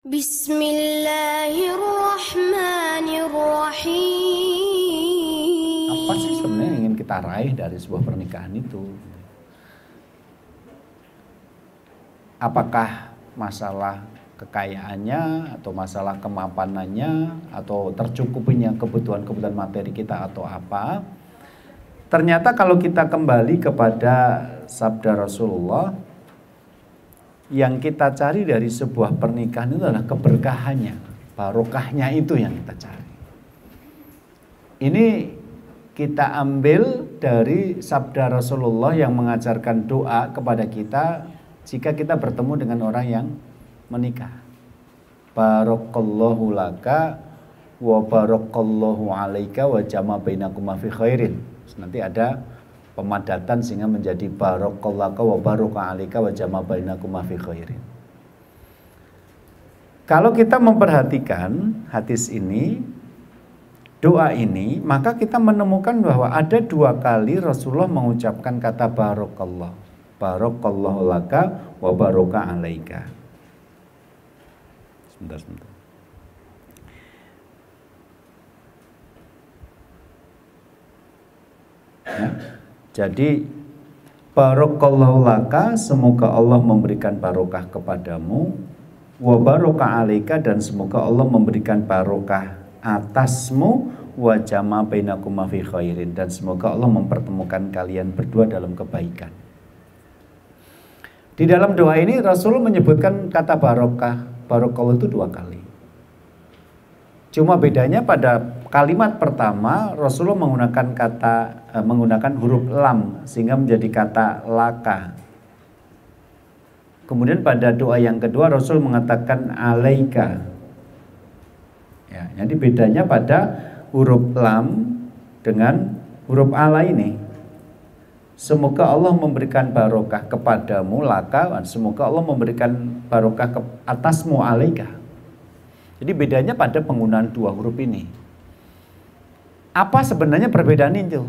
Bismillahirrahmanirrahim. Apa sih sebenarnya yang ingin kita raih dari sebuah pernikahan itu? Apakah masalah kekayaannya, atau masalah kemampanannya, atau tercukupinya kebutuhan-kebutuhan materi kita, atau apa? Ternyata kalau kita kembali kepada sabda Rasulullah, yang kita cari dari sebuah pernikahan itu adalah keberkahannya, barokahnya itu yang kita cari. Ini kita ambil dari sabda Rasulullah yang mengajarkan doa kepada kita jika kita bertemu dengan orang yang menikah. Barakallahu laka wa barakallahu alaika wa jama bainakuma fi khairin. Nanti ada pemadatan sehingga menjadi barakallahu wa baraka alaika wa jama bainakuma fi khairin. Kalau kita memperhatikan hadis ini, doa ini, maka kita menemukan bahwa ada 2 kali Rasulullah mengucapkan kata barakallah. Barakallahu laka wa baraka alaika. Sebentar. Ya. Jadi barakallahu laka, semoga Allah memberikan barokah kepadamu, wa baraka alaika, dan semoga Allah memberikan barokah atasmu, wa jama bainakuma fi khairin, dan semoga Allah mempertemukan kalian berdua dalam kebaikan. Di dalam doa ini Rasulullah menyebutkan kata barokah, barakallah itu 2 kali. Cuma bedanya pada kalimat pertama Rasulullah menggunakan huruf lam sehingga menjadi kata laka. Kemudian pada doa yang kedua Rasul mengatakan alaika. Ya, jadi bedanya pada huruf lam dengan huruf ala ini. Semoga Allah memberikan barokah kepadamu laka, dan semoga Allah memberikan barokah ke atasmu alaika. Jadi bedanya pada penggunaan 2 huruf ini. Apa sebenarnya perbedaan itu?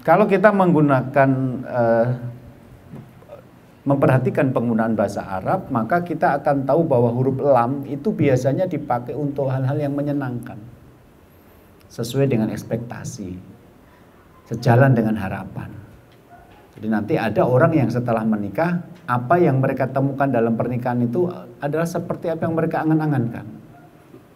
Kalau kita menggunakan memperhatikan penggunaan bahasa Arab, maka kita akan tahu bahwa huruf lam itu biasanya dipakai untuk hal-hal yang menyenangkan, sesuai dengan ekspektasi, sejalan dengan harapan. Jadi nanti ada orang yang setelah menikah, apa yang mereka temukan dalam pernikahan itu adalah seperti apa yang mereka angan-angankan.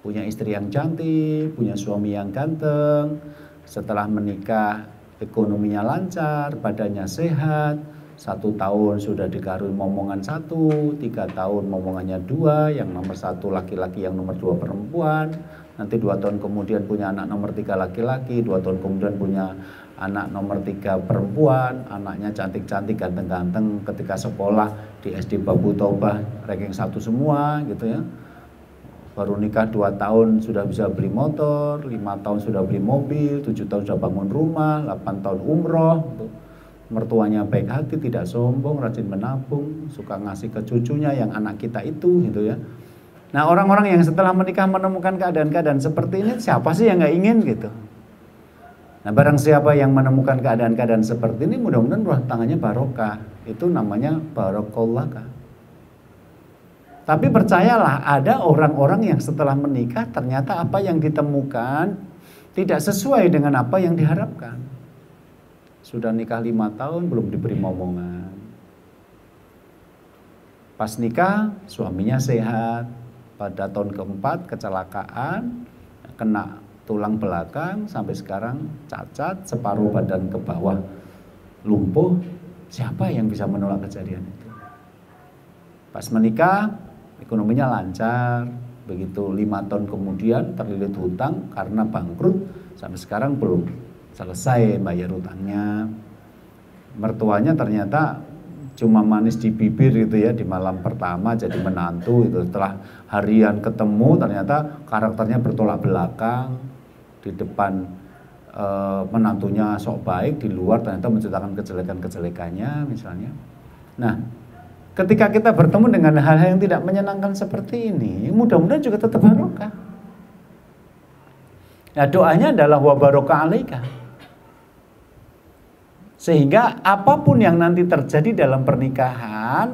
Punya istri yang cantik, punya suami yang ganteng, setelah menikah ekonominya lancar, badannya sehat, 1 tahun sudah dikaruniai momongan 1, 3 tahun momongannya 2, yang nomor 1 laki-laki, yang nomor 2 perempuan. Nanti 2 tahun kemudian punya anak nomor 3 laki-laki, 2 tahun kemudian punya anak nomor 3 perempuan, anaknya cantik-cantik, ganteng-ganteng, ketika sekolah di SD Babu Taubah ranking 1 semua gitu ya. Baru nikah 2 tahun sudah bisa beli motor, 5 tahun sudah beli mobil, 7 tahun sudah bangun rumah, 8 tahun umroh. Mertuanya baik hati, tidak sombong, rajin menabung, suka ngasih ke cucunya yang anak kita itu gitu ya. Nah, orang-orang yang setelah menikah menemukan keadaan-keadaan seperti ini, siapa sih yang nggak ingin gitu? Nah, barang siapa yang menemukan keadaan-keadaan seperti ini, mudah-mudahan rumah tangannya barokah. Itu namanya barakallah. Tapi percayalah, ada orang-orang yang setelah menikah ternyata apa yang ditemukan tidak sesuai dengan apa yang diharapkan. Sudah nikah 5 tahun belum diberi momongan. Pas nikah suaminya sehat, pada tahun keempat kecelakaan, kena tulang belakang, sampai sekarang cacat, separuh badan ke bawah lumpuh. Siapa yang bisa menolak kejadian itu? Pas menikah ekonominya lancar, begitu 5 tahun kemudian terlilit hutang karena bangkrut, sampai sekarang belum selesai bayar hutangnya. Mertuanya ternyata cuma manis di bibir gitu ya, di malam pertama jadi menantu itu, setelah harian ketemu ternyata karakternya bertolak belakang. Di depan menantunya sok baik, di luar ternyata menceritakan kejelekan-kejelekannya misalnya. Nah, ketika kita bertemu dengan hal-hal yang tidak menyenangkan seperti ini, mudah-mudahan juga tetap barokah. Nah, doanya adalah wa baraka alaika. Sehingga apapun yang nanti terjadi dalam pernikahan,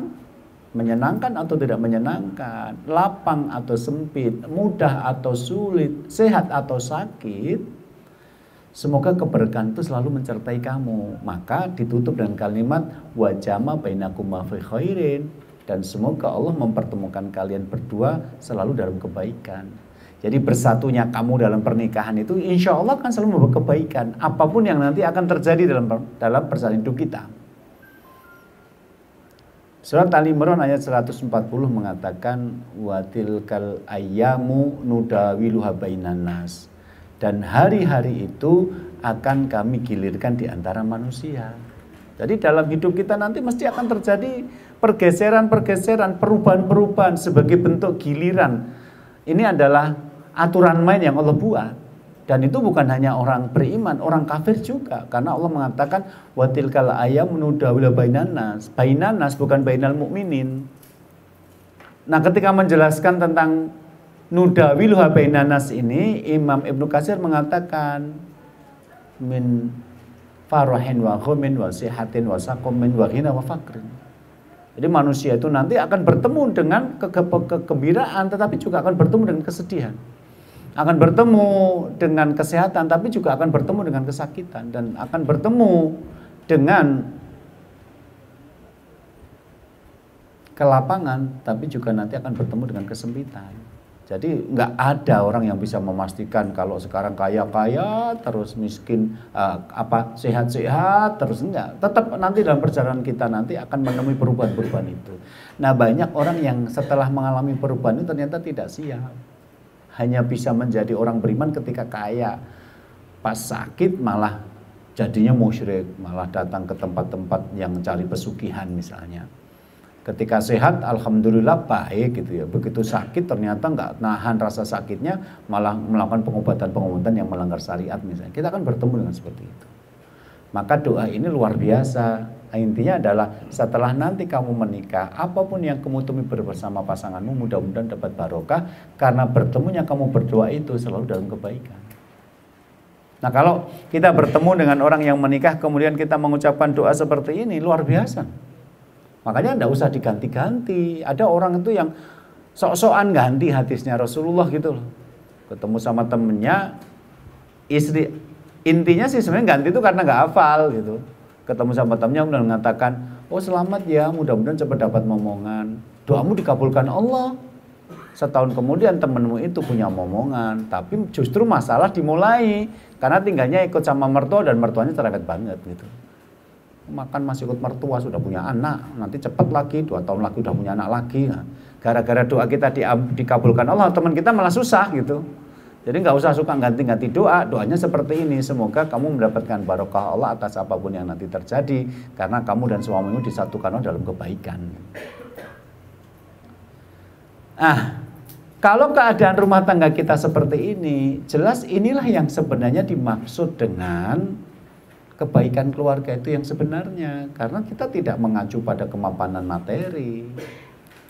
menyenangkan atau tidak menyenangkan, lapang atau sempit, mudah atau sulit, sehat atau sakit, semoga keberkahan itu selalu mencertai kamu. Maka ditutup dengan kalimat wa jama bainakum fi khairin, dan semoga Allah mempertemukan kalian berdua selalu dalam kebaikan. Jadi bersatunya kamu dalam pernikahan itu insya Allah akan selalu membawa kebaikan, apapun yang nanti akan terjadi dalam persalinan hidup kita. Surat Ali Imran ayat 140 mengatakan wa tilkal ayyamu nudawiluha bainan nas, dan hari-hari itu akan kami gilirkan di antara manusia. Jadi dalam hidup kita nanti mesti akan terjadi pergeseran-pergeseran, perubahan-perubahan sebagai bentuk giliran. Ini adalah aturan main yang Allah buat. Dan itu bukan hanya orang beriman, orang kafir juga. Karena Allah mengatakan wa tilkal ayyamu nudawiluha bainan nas. Bainan nas bukan bainal mukminin. Nah, ketika menjelaskan tentang nudawiluha bainan nas ini, Imam Ibnu Katsir mengatakan min farahin wa ghamin wa sihatin wa saqamin wa ghina wa faqrin. Jadi manusia itu nanti akan bertemu dengan kegembiraan, tetapi juga akan bertemu dengan kesedihan. Akan bertemu dengan kesehatan, tapi juga akan bertemu dengan kesakitan, dan akan bertemu dengan kelapangan, tapi juga nanti akan bertemu dengan kesempitan. Jadi nggak ada orang yang bisa memastikan kalau sekarang kaya-kaya terus miskin sehat-sehat terus, enggak. Tetap nanti dalam perjalanan kita nanti akan menemui perubahan-perubahan itu. Nah, banyak orang yang setelah mengalami perubahan itu ternyata tidak siap. Hanya bisa menjadi orang beriman ketika kaya. Pas sakit malah jadinya musyrik, malah datang ke tempat-tempat yang cari pesugihan misalnya. Ketika sehat, alhamdulillah baik gitu ya. Begitu sakit ternyata nggak nahan rasa sakitnya, malah melakukan pengobatan-pengobatan yang melanggar syariat misalnya. Kita akan bertemu dengan seperti itu. Maka doa ini luar biasa. Intinya adalah setelah nanti kamu menikah, apapun yang kamu temui bersama pasanganmu, mudah-mudahan dapat barokah, karena bertemunya kamu berdoa itu selalu dalam kebaikan. Nah, kalau kita bertemu dengan orang yang menikah kemudian kita mengucapkan doa seperti ini, luar biasa. Makanya tidak usah diganti-ganti. Ada orang itu yang sok-sokan ganti hadisnya Rasulullah gitu loh. Ketemu sama temennya, istri, intinya sih sebenarnya ganti itu karena nggak hafal gitu. Ketemu sama temennya kemudian mengatakan, oh selamat ya, mudah-mudahan cepat dapat momongan, doamu dikabulkan Allah. Setahun kemudian temenmu itu punya momongan, tapi justru masalah dimulai karena tinggalnya ikut sama mertua dan mertuanya cerewet banget gitu. Makan masih ikut mertua, sudah punya anak, nanti cepat lagi 2 tahun lagi udah punya anak lagi. Nah, gara-gara doa kita dikabulkan Allah, teman kita malah susah gitu. Jadi nggak usah suka ganti-ganti doa, doanya seperti ini, semoga kamu mendapatkan barokah Allah atas apapun yang nanti terjadi, karena kamu dan suamimu disatukan Allah dalam kebaikan. Kalau keadaan rumah tangga kita seperti ini, jelas inilah yang sebenarnya dimaksud dengan kebaikan keluarga itu yang sebenarnya, karena kita tidak mengacu pada kemapanan materi.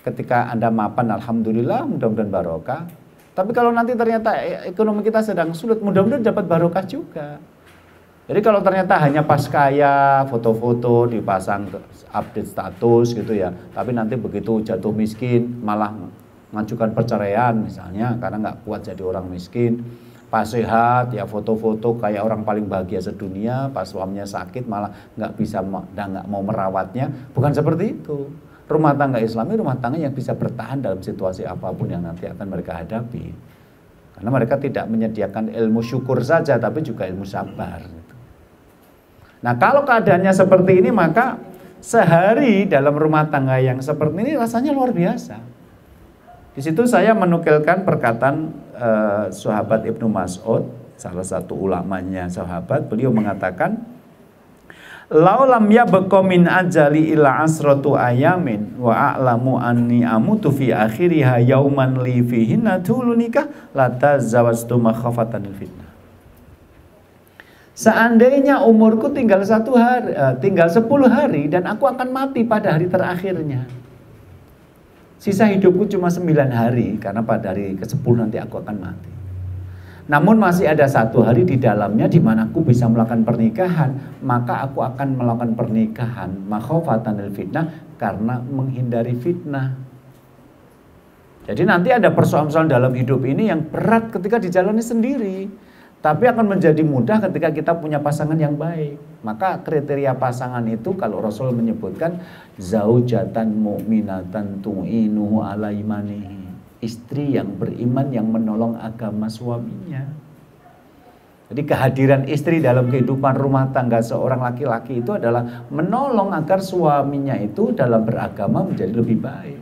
Ketika Anda mapan, alhamdulillah, mudah-mudahan barokah. Tapi kalau nanti ternyata ekonomi kita sedang sulit, mudah-mudahan dapat barokah juga. Jadi kalau ternyata hanya pas kaya, foto-foto dipasang update status gitu ya, tapi nanti begitu jatuh miskin malah mengajukan perceraian misalnya karena nggak kuat jadi orang miskin. Pas sehat ya foto-foto kayak orang paling bahagia sedunia, pas suaminya sakit malah nggak bisa dan nggak mau merawatnya. Bukan seperti itu. Rumah tangga Islami rumah tangga yang bisa bertahan dalam situasi apapun yang nanti akan mereka hadapi. Karena mereka tidak menyediakan ilmu syukur saja, tapi juga ilmu sabar. Nah, kalau keadaannya seperti ini, maka sehari dalam rumah tangga yang seperti ini rasanya luar biasa. Di situ saya menukilkan perkataan sahabat Ibnu Mas'ud, salah satu ulamanya sahabat. Beliau mengatakan, laulam yabqa min ajali ila asratu ayamin wa a'lamu anni amutu fi akhiriha yauman li fihinna tulunika la tazawwajtu makhafatan fitnah. Seandainya umurku tinggal 10 hari dan aku akan mati pada hari terakhirnya. Sisa hidupku cuma 9 hari karena pada hari ke-10 nanti aku akan mati. Namun masih ada satu hari di dalamnya di mana aku bisa melakukan pernikahan, maka aku akan melakukan pernikahan makhofatanil fitnah, karena menghindari fitnah. Jadi nanti ada persoalan-persoalan dalam hidup ini yang berat ketika dijalani sendiri, tapi akan menjadi mudah ketika kita punya pasangan yang baik. Maka kriteria pasangan itu kalau Rasul menyebutkan zaujatan mu'minatan tu'inuhu ala imanihi, istri yang beriman yang menolong agama suaminya. Jadi kehadiran istri dalam kehidupan rumah tangga seorang laki-laki itu adalah menolong agar suaminya itu dalam beragama menjadi lebih baik.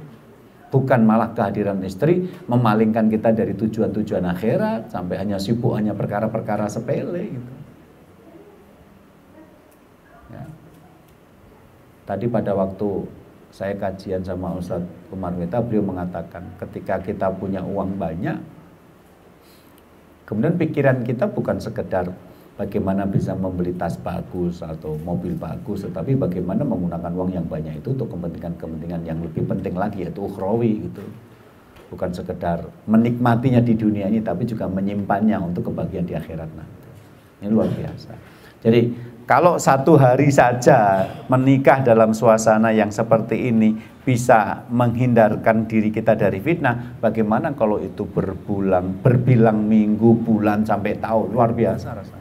Bukan malah kehadiran istri memalingkan kita dari tujuan-tujuan akhirat sampai hanya sibuk hanya perkara-perkara sepele gitu. Ya. Tadi pada waktu saya kajian sama Ustadz Umar Weta, beliau mengatakan ketika kita punya uang banyak, kemudian pikiran kita bukan sekedar bagaimana bisa membeli tas bagus atau mobil bagus, tetapi bagaimana menggunakan uang yang banyak itu untuk kepentingan-kepentingan yang lebih penting lagi, yaitu ukhrawi gitu. Bukan sekedar menikmatinya di dunia ini, tapi juga menyimpannya untuk kebahagiaan di akhirat nanti. Ini luar biasa. Jadi kalau satu hari saja menikah dalam suasana yang seperti ini bisa menghindarkan diri kita dari fitnah, bagaimana kalau itu berbilang minggu, bulan, sampai tahun, luar biasa rasanya.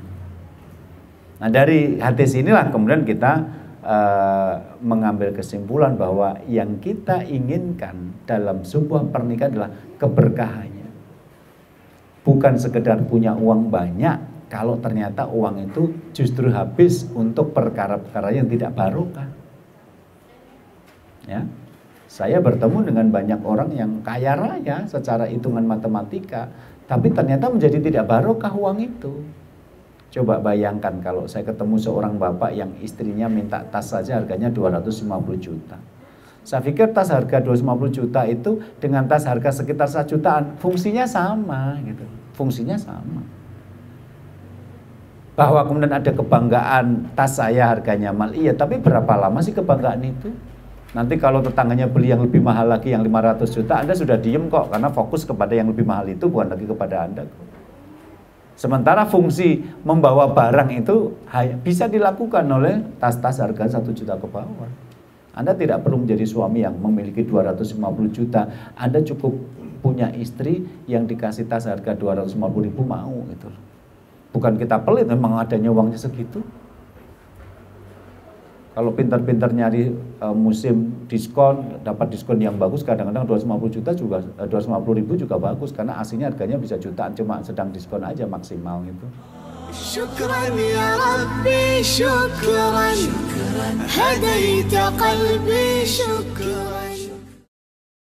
Nah dari hadis inilah kemudian kita mengambil kesimpulan bahwa yang kita inginkan dalam sebuah pernikahan adalah keberkahannya. Bukan sekedar punya uang banyak, kalau ternyata uang itu justru habis untuk perkara-perkara yang tidak barokah. Ya, saya bertemu dengan banyak orang yang kaya raya secara hitungan matematika, tapi ternyata menjadi tidak barokah uang itu. Coba bayangkan kalau saya ketemu seorang bapak yang istrinya minta tas saja harganya 250 juta. Saya pikir tas harga 250 juta itu dengan tas harga sekitar 1 jutaan fungsinya sama gitu. Fungsinya sama. Bahwa kemudian ada kebanggaan tas saya harganya mahal, iya, tapi berapa lama sih kebanggaan itu? Nanti kalau tetangganya beli yang lebih mahal lagi, yang 500 juta, Anda sudah diem kok, karena fokus kepada yang lebih mahal itu, bukan lagi kepada Anda kok. Sementara fungsi membawa barang itu bisa dilakukan oleh tas-tas harga 1 juta ke bawah. Anda tidak perlu menjadi suami yang memiliki 250 juta, Anda cukup punya istri yang dikasih tas harga 250 ribu mau gitu. Bukan kita pelit, memang adanya uangnya segitu. Kalau pintar-pintar nyari musim diskon, dapat diskon yang bagus, kadang-kadang 250 juta juga 250 ribu juga bagus, karena aslinya harganya bisa jutaan, cuma sedang diskon aja maksimal gitu. Syukran ya Rabbi, syukran hadaita qalbi, syukran.